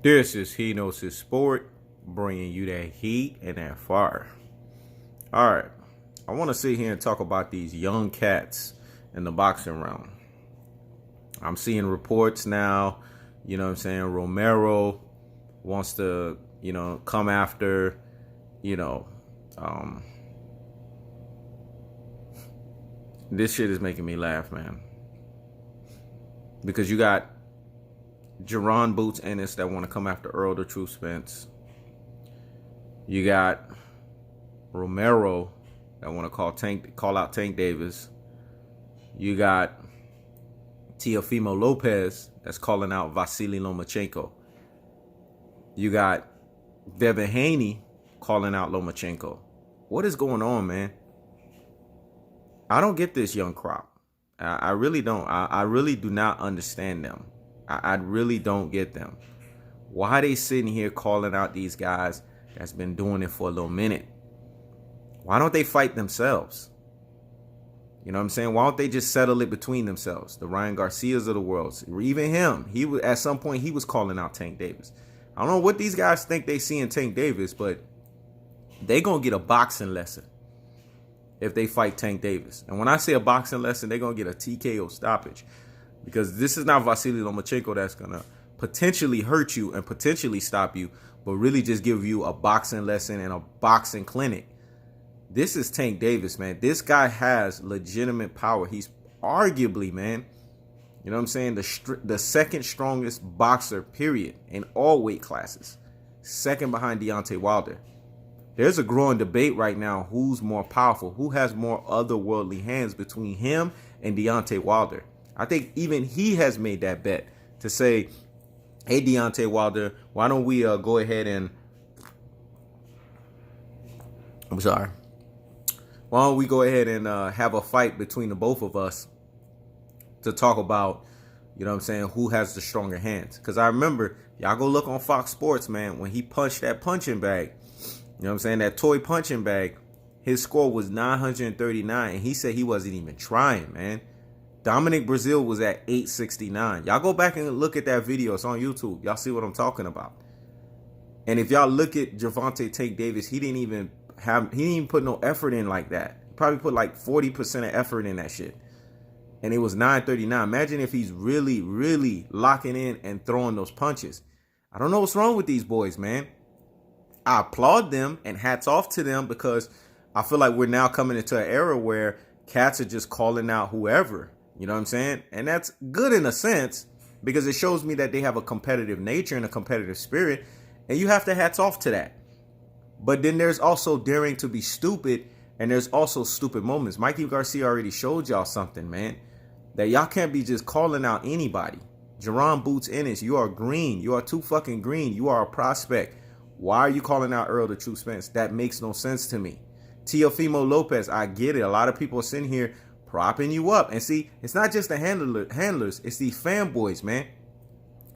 This is He Knows His Sport, bringing you that heat and that fire. All right, I want to sit here and talk about these young cats in the boxing realm. I'm seeing reports now, Romero wants to, come after, this shit is making me laugh, man. Because you got Jaron Boots Ennis that want to come after Earl the Truth Spence. You got Romero that want to call out Tank Davis. You got Teofimo Lopez that's calling out Vasily Lomachenko. You got Devin Haney calling out Lomachenko. What is going on, man? I don't get this young crop. I really don't. I really do not understand them. I really don't get them. Why are they sitting here calling out these guys that's been doing it for a little minute? Why don't they fight themselves? You know what I'm saying? Why don't they just settle it between themselves? The Ryan Garcias of the world, even him. He was, at some point he was calling out Tank Davis. I don't know what these guys think they see in Tank Davis, but they gonna get a boxing lesson if they fight Tank Davis. And when I say a boxing lesson, they're gonna get a TKO stoppage. Because this is not Vasily Lomachenko that's going to potentially hurt you and potentially stop you, but really just give you a boxing lesson and a boxing clinic. This is Tank Davis, man. This guy has legitimate power. He's arguably, man, you know what I'm saying, the second strongest boxer, period, in all weight classes. Second behind Deontay Wilder. There's a growing debate right now who's more powerful, who has more otherworldly hands between him and Deontay Wilder. I think even he has made that bet to say, hey, Deontay Wilder, why don't we go ahead and... Why don't we go ahead and have a fight between the both of us to talk about, who has the stronger hands? Because I remember, y'all go look on Fox Sports, man, when he punched that punching bag, that toy punching bag, his score was 939, and he said he wasn't even trying, man. Dominic Brazil was at 869. Y'all go back and look at that video. It's on YouTube. Y'all see what I'm talking about. And if y'all look at Gervonta Tank Davis, he didn't even put no effort in like that. He probably put like 40% of effort in that shit. And it was 939. Imagine if he's really, really locking in and throwing those punches. I don't know what's wrong with these boys, man. I applaud them and hats off to them because I feel like we're now coming into an era where cats are just calling out whoever. You know what I'm saying? And that's good in a sense because it shows me that they have a competitive nature and a competitive spirit. And you have to hats off to that. But then there's also daring to be stupid. And there's also stupid moments. Mikey Garcia already showed y'all something, man. That y'all can't be just calling out anybody. Jaron Boots Ennis, you are green. You are too fucking green. You are a prospect. Why are you calling out Earl the True Spence? That makes no sense to me. Teofimo Lopez, I get it. A lot of people are sitting here propping you up. And see, it's not just the handlers. It's these fanboys, man.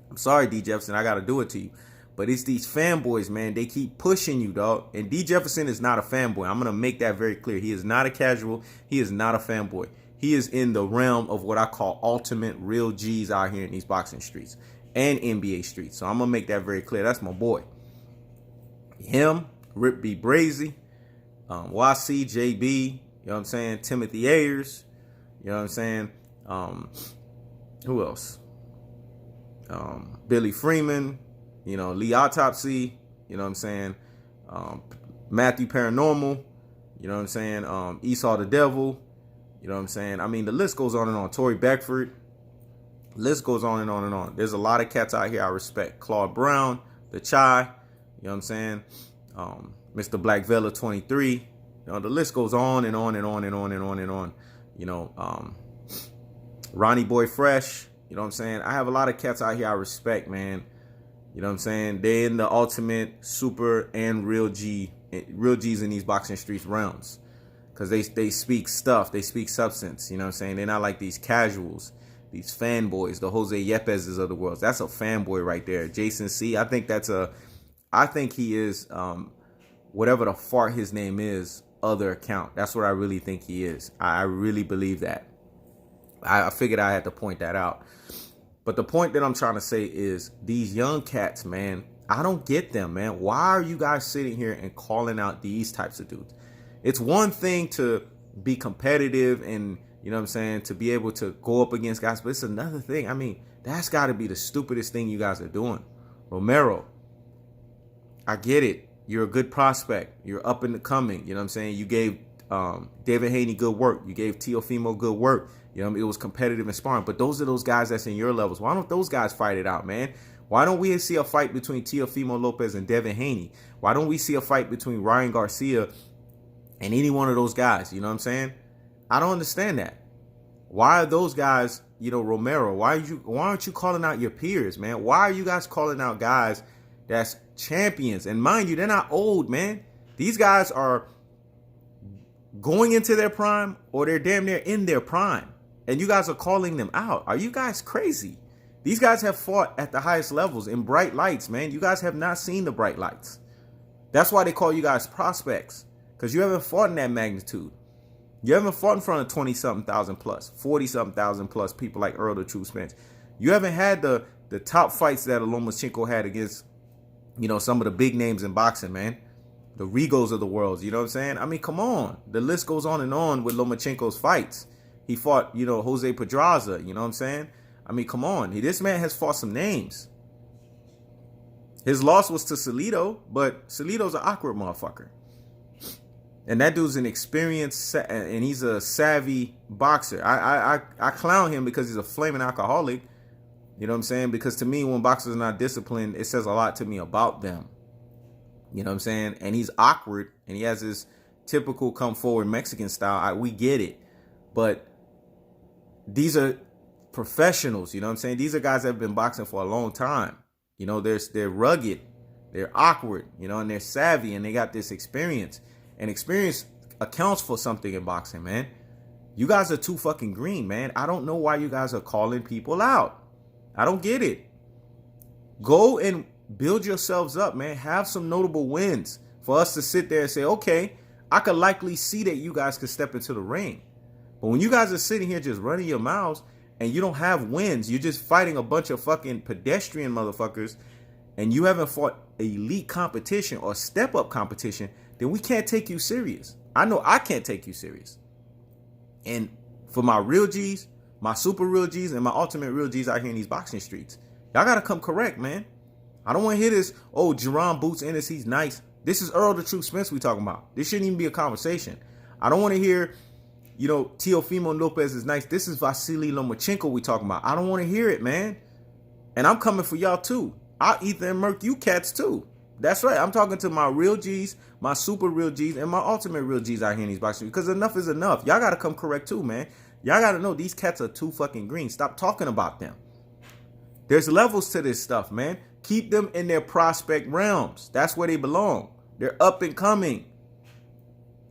I'm sorry, D. Jefferson. I got to do it to you. But it's these fanboys, man. They keep pushing you, dog. And D. Jefferson is not a fanboy. I'm going to make that very clear. He is not a casual. He is not a fanboy. He is in the realm of what I call ultimate real G's out here in these boxing streets and NBA streets. So I'm going to make that very clear. That's my boy. Him, Rip B. Brazy, YC, JB, you know what I'm saying? Timothy Ayers, you know what I'm saying? Who else? Billy Freeman, Lee Autopsy, you know what I'm saying? Matthew Paranormal, you know what I'm saying? Esau the Devil, you know what I'm saying? I mean, the list goes on and on. Tory Beckford, list goes on and on and on. There's a lot of cats out here I respect. Claude Brown, The Chai, you know what I'm saying? Mr. Black Vela 23. The list goes on and on and on and on and on and on. Ronnie Boy Fresh, you know what I'm saying? I have a lot of cats out here I respect, man. You know what I'm saying? They're in the ultimate super and real G's in these boxing streets realms. Because they speak stuff. They speak substance. You know what I'm saying? They're not like these casuals, these fanboys, the Jose Yepez's of the world. That's a fanboy right there. Jason C. I think he is whatever the fart his name is, other account. That's what I really think he is. I really believe that. I figured I had to point that out. But the point that I'm trying to say is these young cats, man, I don't get them, man. Why are you guys sitting here and calling out these types of dudes? It's one thing to be competitive and, you know what I'm saying, to be able to go up against guys, but it's another thing. I mean, that's got to be the stupidest thing you guys are doing. Romero, I get it. You're a good prospect. You're up in the coming. You know what I'm saying? You gave David Haney good work. You gave Teofimo good work. You know, it was competitive and sparring. But those are those guys that's in your levels. Why don't those guys fight it out, man? Why don't we see a fight between Teofimo Lopez and Devin Haney? Why don't we see a fight between Ryan Garcia and any one of those guys? You know what I'm saying? I don't understand that. Why are those guys, you know, Romero? Why aren't you calling out your peers, man? Why are you guys calling out guys that's champions? And mind you, they're not old, man. These guys are going into their prime, or they're damn near in their prime. And you guys are calling them out. Are you guys crazy? These guys have fought at the highest levels in bright lights, man. You guys have not seen the bright lights. That's why they call you guys prospects, because you haven't fought in that magnitude. You haven't fought in front of 20-something thousand plus, 40-something thousand plus people like Earl the True Spence. You haven't had the top fights that Lomachenko had against, you know, some of the big names in boxing, man. The Rigos of the world, you know what I'm saying? I mean, come on. The list goes on and on with Lomachenko's fights. He fought, you know, Jose Pedraza, you know what I'm saying? I mean, come on. This man has fought some names. His loss was to Salido, but Salido's an awkward motherfucker. And that dude's an experienced, and he's a savvy boxer. I clown him because he's a flaming alcoholic. You know what I'm saying? Because to me, when boxers are not disciplined, it says a lot to me about them. You know what I'm saying? And he's awkward, and he has this typical come forward Mexican style. We get it. But these are professionals, you know what I'm saying? These are guys that have been boxing for a long time. You know, they're rugged, they're awkward, you know, and they're savvy, and they got this experience. And experience accounts for something in boxing, man. You guys are too fucking green, man. I don't know why you guys are calling people out. I don't get it. Go and build yourselves up, man. Have some notable wins for us to sit there and say, okay, I could likely see that you guys could step into the ring. But when you guys are sitting here just running your mouths and you don't have wins, you're just fighting a bunch of fucking pedestrian motherfuckers, and you haven't fought elite competition or step-up competition, then we can't take you serious. I know I can't take you serious. And for my real G's, my super real G's, and my ultimate real G's out here in these boxing streets, y'all got to come correct, man. I don't want to hear this, oh, Jaron Boots Ennis, he's nice. This is Earl the True Spence we talking about. This shouldn't even be a conversation. I don't want to hear, you know, Teofimo Lopez is nice. This is Vasily Lomachenko we talking about. I don't want to hear it, man. And I'm coming for y'all too. I'll eat and murk you cats too. That's right. I'm talking to my real G's, my super real G's, and my ultimate real G's out here in these boxing, because enough is enough. Y'all got to come correct too, man. Y'all got to know these cats are too fucking green. Stop talking about them. There's levels to this stuff, man. Keep them in their prospect realms. That's where they belong. They're up and coming.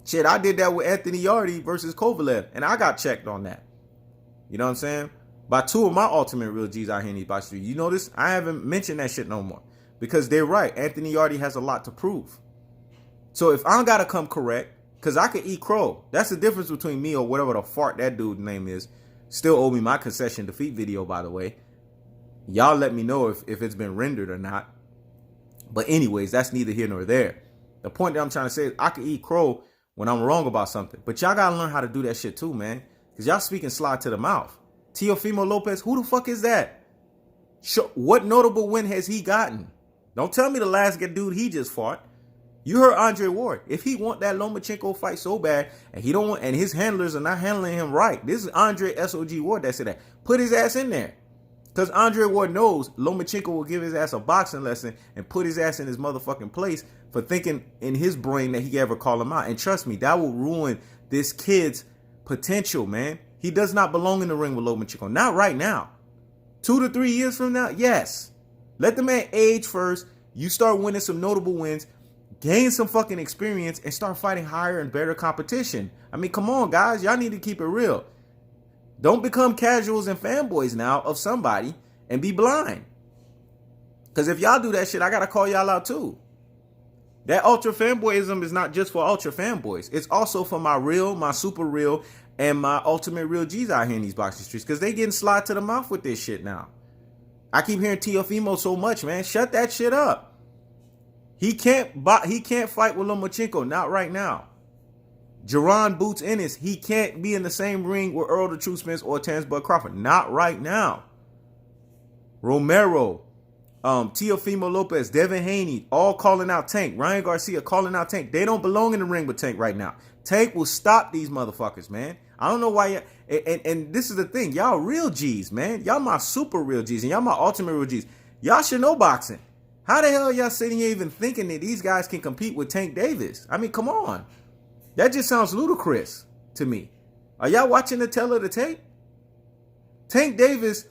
Shit, I did that with Anthony Yarde versus Kovalev, and I got checked on that. You know what I'm saying? By two of my ultimate real G's out here in these boxing streets. You notice I haven't mentioned that shit no more. Because they're right. Anthony Yarde has a lot to prove. So if I gotta come correct, because I could eat crow. That's the difference between me or whatever the fart that dude's name is. Still owe me my concession defeat video, by the way. Y'all let me know if it's been rendered or not. But anyways, that's neither here nor there. The point that I'm trying to say is I could eat crow when I'm wrong about something. But y'all gotta learn how to do that shit too, man. Because y'all speaking slide to the mouth. Teofimo Lopez, who the fuck is that? What notable win has he gotten? Don't tell me the last dude he just fought. You heard Andre Ward. If he want that Lomachenko fight so bad, and he don't want, and his handlers are not handling him right, this is Andre SOG Ward that said that. Put his ass in there. Because Andre Ward knows Lomachenko will give his ass a boxing lesson and put his ass in his motherfucking place for thinking in his brain that he can ever call him out. And trust me, that will ruin this kid's potential, man. He does not belong in the ring with Lomachenko. Not right now. 2 to 3 years from now, yes. Let the man age first. You start winning some notable wins, gain some fucking experience, and start fighting higher and better competition. I mean, come on, guys. Y'all need to keep it real. Don't become casuals and fanboys now of somebody and be blind. Because if y'all do that shit, I got to call y'all out too. That ultra fanboyism is not just for ultra fanboys. It's also for my real, my super real, and my ultimate real G's out here in these boxing streets. Because they getting slide to the mouth with this shit now. I keep hearing Teofimo so much, man. Shut that shit up. He can't fight with Lomachenko, not right now. Jaron Boots Ennis, he can't be in the same ring with Earl the Truth Spence or Terrence Bud Crawford, not right now. Romero, Teofimo Lopez, Devin Haney, all calling out Tank. Ryan Garcia calling out Tank. They don't belong in the ring with Tank right now. Tank will stop these motherfuckers, man. I don't know why. And this is the thing. Y'all real G's, man. Y'all my super real G's and y'all my ultimate real G's. Y'all should know boxing. How the hell are y'all sitting here even thinking that these guys can compete with Tank Davis? I mean, come on. That just sounds ludicrous to me. Are y'all watching the tell of the tape? Tank Davis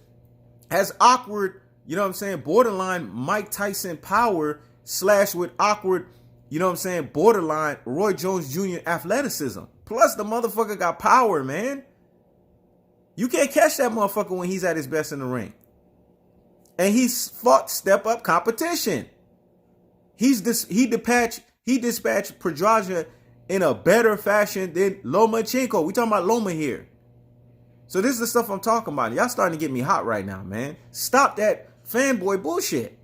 has awkward, you know what I'm saying, borderline Mike Tyson power / with awkward, you know what I'm saying, borderline Roy Jones Jr. athleticism. Plus the motherfucker got power, man. You can't catch that motherfucker when he's at his best in the ring. And he's fought step up competition. He dispatched Pedraza in a better fashion than Lomachenko. We talking about Loma here. So this is the stuff I'm talking about. Y'all starting to get me hot right now, man. Stop that fanboy bullshit.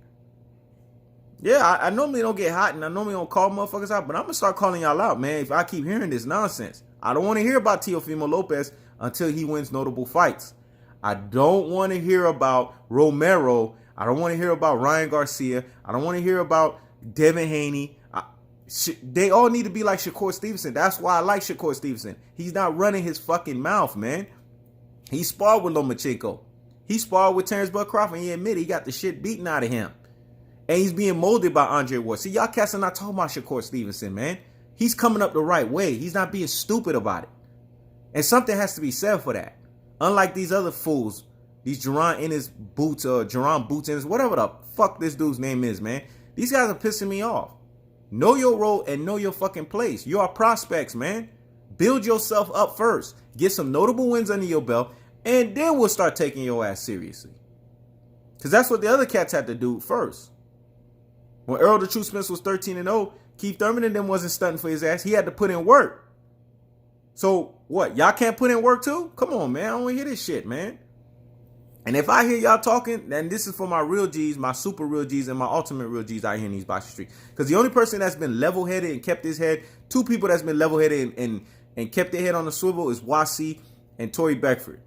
Yeah, I normally don't get hot and I normally don't call motherfuckers out, but I'm going to start calling y'all out, man, if I keep hearing this nonsense. I don't want to hear about Teofimo Lopez until he wins notable fights. I don't want to hear about Romero. I don't want to hear about Ryan Garcia. I don't want to hear about Devin Haney. They all need to be like Shakur Stevenson. That's why I like Shakur Stevenson. He's not running his fucking mouth, man. He sparred with Lomachenko. He sparred with Terrence Bud Crawford, and he admitted he got the shit beaten out of him. And he's being molded by Andre Ward. See, y'all cats are not talking about Shakur Stevenson, man. He's coming up the right way. He's not being stupid about it. And something has to be said for that. Unlike these other fools, these Jaron Boots Ennis, whatever the fuck this dude's name is, man. These guys are pissing me off. Know your role and know your fucking place. You are prospects, man. Build yourself up first. Get some notable wins under your belt, and then we'll start taking your ass seriously. Because that's what the other cats had to do first. When Earl the Truth Spence was 13-0, Keith Thurman and them wasn't stunting for his ass. He had to put in work. So what? Y'all can't put in work too? Come on, man. I don't want to hear this shit, man. And if I hear y'all talking, then this is for my real G's, my super real G's, and my ultimate real G's out here in these boxing streets. Because the only person that's been level-headed and kept his head, two people that's been level-headed and kept their head on the swivel is Wasi and Tory Beckford.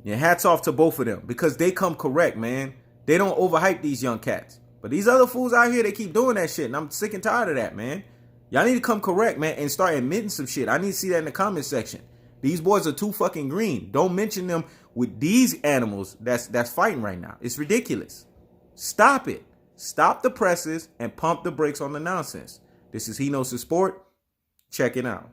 Yeah, hats off to both of them because they come correct, man. They don't overhype these young cats. But these other fools out here, they keep doing that shit, and I'm sick and tired of that, man. Y'all need to come correct, man, and start admitting some shit. I need to see that in the comment section. These boys are too fucking green. Don't mention them with these animals that's fighting right now. It's ridiculous. Stop it. Stop the presses and pump the brakes on the nonsense. This is He Knows His Sport. Check it out.